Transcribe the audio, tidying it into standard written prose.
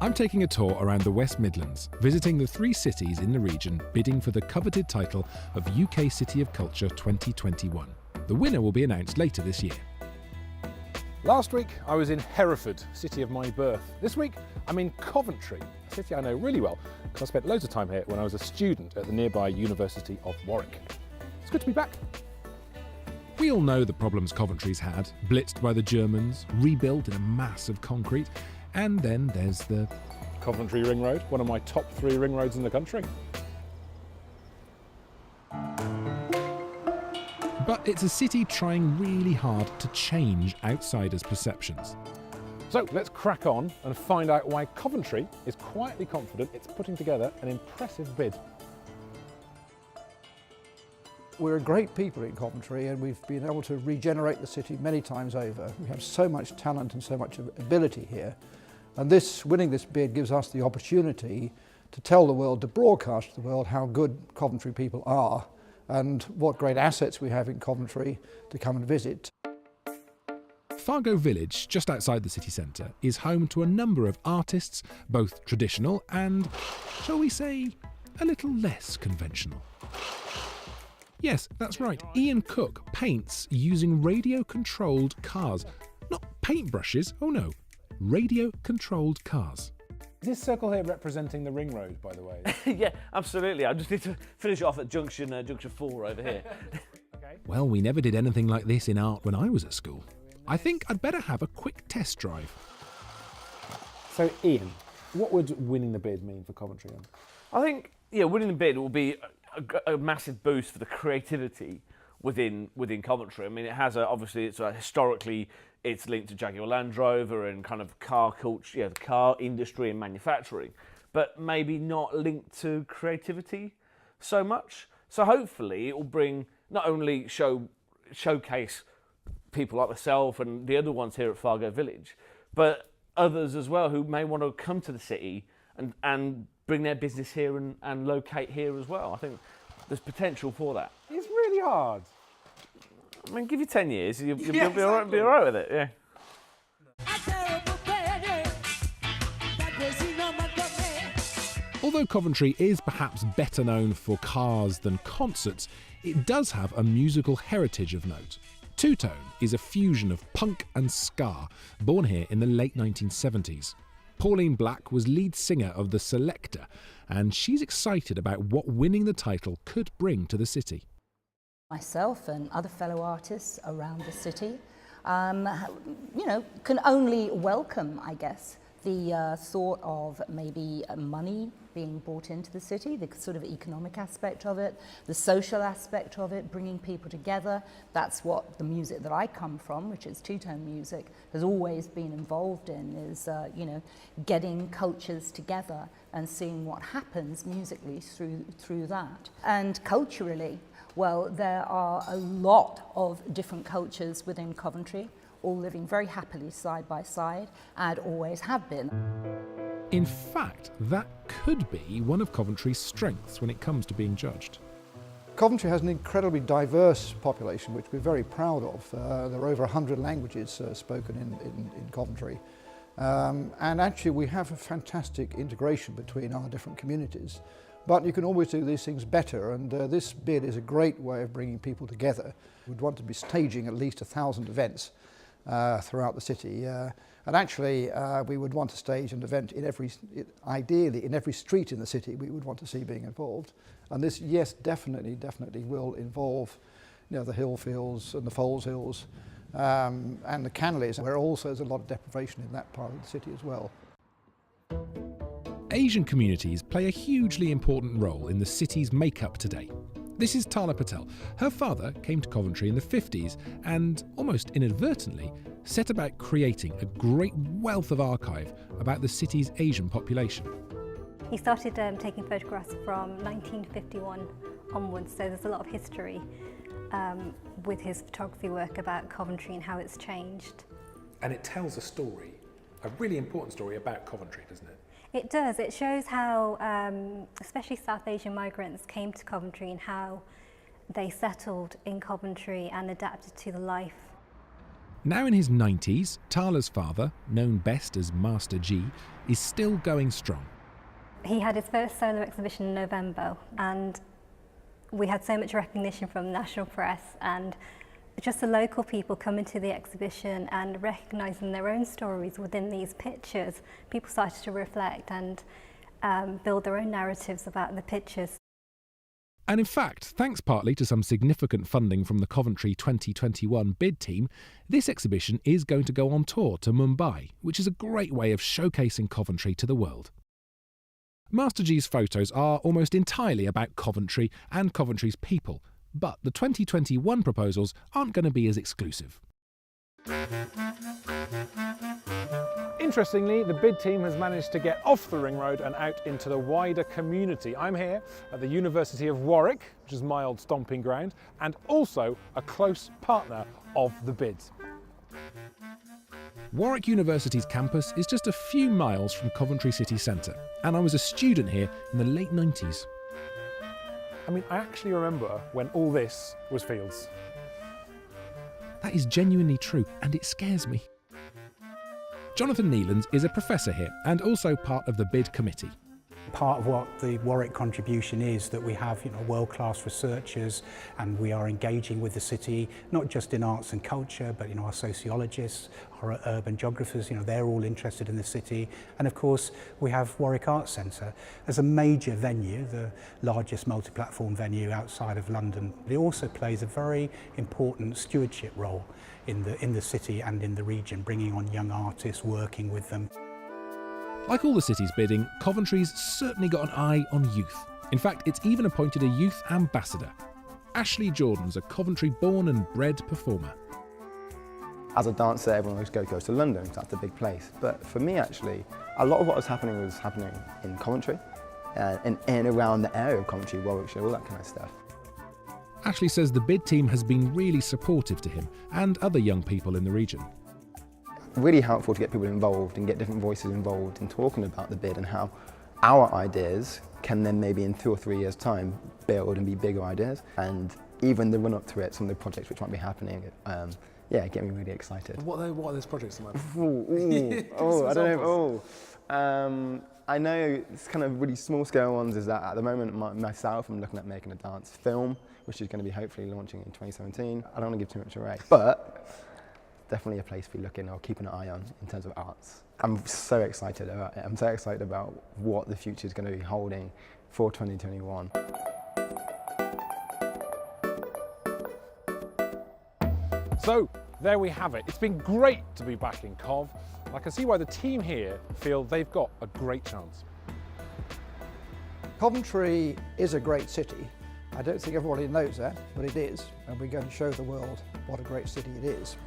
I'm taking a tour around the West Midlands, visiting the 3 cities in the region bidding for the coveted title of UK City of Culture 2021. The winner will be announced later this year. Last week I was in Hereford, city of my birth. This week I'm in Coventry, a city I know really well because I spent loads of time here when I was a student at the nearby University of Warwick. It's good to be back. We all know the problems Coventry's had, blitzed by the Germans, rebuilt in a mass of concrete, and then there's the Coventry Ring Road, one of my top 3 ring roads in the country. But it's a city trying really hard to change outsiders' perceptions. So let's crack on and find out why Coventry is quietly confident it's putting together an impressive bid. We're great people in Coventry and we've been able to regenerate the city many times over. We have so much talent and so much ability here. And winning this bid gives us the opportunity to tell the world, to broadcast to the world how good Coventry people are and what great assets we have in Coventry to come and visit. Fargo Village, just outside the city centre, is home to a number of artists, both traditional and, shall we say, a little less conventional. Yes, that's right, Ian Cook paints using radio-controlled cars. Not paintbrushes, oh no, radio-controlled cars. Is this circle here representing the ring road, by the way? Yeah, absolutely. I just need to finish off at junction 4 over here. Okay. Well, we never did anything like this in art when I was at school. I think I'd better have a quick test drive. So, Ian, what would winning the bid mean for Coventry? I think, winning the bid will be a massive boost for the creativity within Coventry. I mean, it has obviously historically it's linked to Jaguar Land Rover and kind of car culture, the car industry and manufacturing, but maybe not linked to creativity so much. So hopefully it will bring not only showcase people like myself and the other ones here at Fargo Village, but others as well who may want to come to the city and bring their business here and locate here as well. I think there's potential for that. It's really hard. I mean, give you 10 years, you'll be all right with it, yeah. Although Coventry is perhaps better known for cars than concerts, it does have a musical heritage of note. Two-Tone is a fusion of punk and ska, born here in the late 1970s. Pauline Black was lead singer of The Selector, and she's excited about what winning the title could bring to the city. Myself and other fellow artists around the city, can only welcome, I guess, the thought of maybe money being brought into the city, the sort of economic aspect of it, the social aspect of it, bringing people together. That's what the music that I come from, which is two-tone music, has always been involved in, is, getting cultures together and seeing what happens musically through that. And culturally, well, there are a lot of different cultures within Coventry, all living very happily side by side, and always have been. In fact, that could be one of Coventry's strengths when it comes to being judged. Coventry has an incredibly diverse population, which we're very proud of. There are over 100 languages spoken in Coventry. And actually we have a fantastic integration between our different communities. But you can always do these things better, and this bid is a great way of bringing people together. We'd want to be staging at least 1,000 events throughout the city. And actually, we would want to stage an event ideally in every street in the city we would want to see being involved. And this, yes, definitely will involve, the Hillfields and the Foles Hills and the Canleys, where also there's a lot of deprivation in that part of the city as well. Asian communities play a hugely important role in the city's makeup today. This is Tala Patel. Her father came to Coventry in the 50s and, almost inadvertently, set about creating a great wealth of archive about the city's Asian population. He started taking photographs from 1951 onwards, so there's a lot of history with his photography work about Coventry and how it's changed. And it tells a story, a really important story about Coventry, doesn't it? It does. It shows how, especially South Asian migrants came to Coventry and how they settled in Coventry and adapted to the life. Now in his 90s, Tala's father, known best as Master G, is still going strong. He had his first solo exhibition in November, and we had so much recognition from national press and just the local people coming to the exhibition and recognising their own stories within these pictures. People started to reflect and build their own narratives about the pictures. And in fact, thanks partly to some significant funding from the Coventry 2021 bid team, this exhibition is going to go on tour to Mumbai, which is a great way of showcasing Coventry to the world. Master G's photos are almost entirely about Coventry and Coventry's people, but the 2021 proposals aren't going to be as exclusive. Interestingly, the bid team has managed to get off the ring road and out into the wider community. I'm here at the University of Warwick, which is my old stomping ground, and also a close partner of the bids. Warwick University's campus is just a few miles from Coventry city centre, and I was a student here in the late 90s. I mean, I actually remember when all this was fields. That is genuinely true, and it scares me. Jonathan Neelands is a professor here and also part of the bid committee. Part of what the Warwick contribution is that we have world-class researchers, and we are engaging with the city, not just in arts and culture, but our sociologists, our urban geographers, they're all interested in the city. And of course, we have Warwick Arts Centre as a major venue, the largest multi-platform venue outside of London. It also plays a very important stewardship role in the city and in the region, bringing on young artists, working with them. Like all the cities bidding, Coventry's certainly got an eye on youth. In fact, it's even appointed a youth ambassador. Ashley Jordan's a Coventry-born and bred performer. As a dancer, everyone always goes to London, because that's a big place. But for me, actually, a lot of what was happening in Coventry, and around the area of Coventry, Warwickshire, all that kind of stuff. Ashley says the bid team has been really supportive to him and other young people in the region. Really helpful to get people involved and get different voices involved in talking about the bid and how our ideas can then maybe in 2 or 3 years' time build and be bigger ideas. And even the run up to it, some of the projects which might be happening, get me really excited. What are those projects? I don't know. I know it's kind of really small scale ones is that at the moment myself I'm looking at making a dance film, which is going to be hopefully launching in 2017. I don't want to give too much away, but definitely a place to be looking or keeping an eye on in terms of arts. I'm so excited about it. I'm so excited about what the future is going to be holding for 2021. So there we have it. It's been great to be back in Cov. I can see why the team here feel they've got a great chance. Coventry is a great city. I don't think everybody knows that, but it is, and we're going to show the world what a great city it is.